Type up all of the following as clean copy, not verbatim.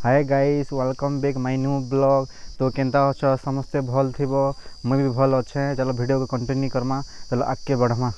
Hi guys welcome back my new blog. तो केनता अच्छा समस्ते भल थिबो मुई भी भल अच्छे। चलो वीडियो को कंटिन्यू करमा, चलो आगे बढ़मा।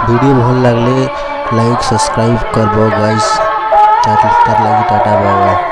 वीडियो भल लगले लाइक सब्सक्राइब करबो गाइस। तार लगी टाटा बाय बाय।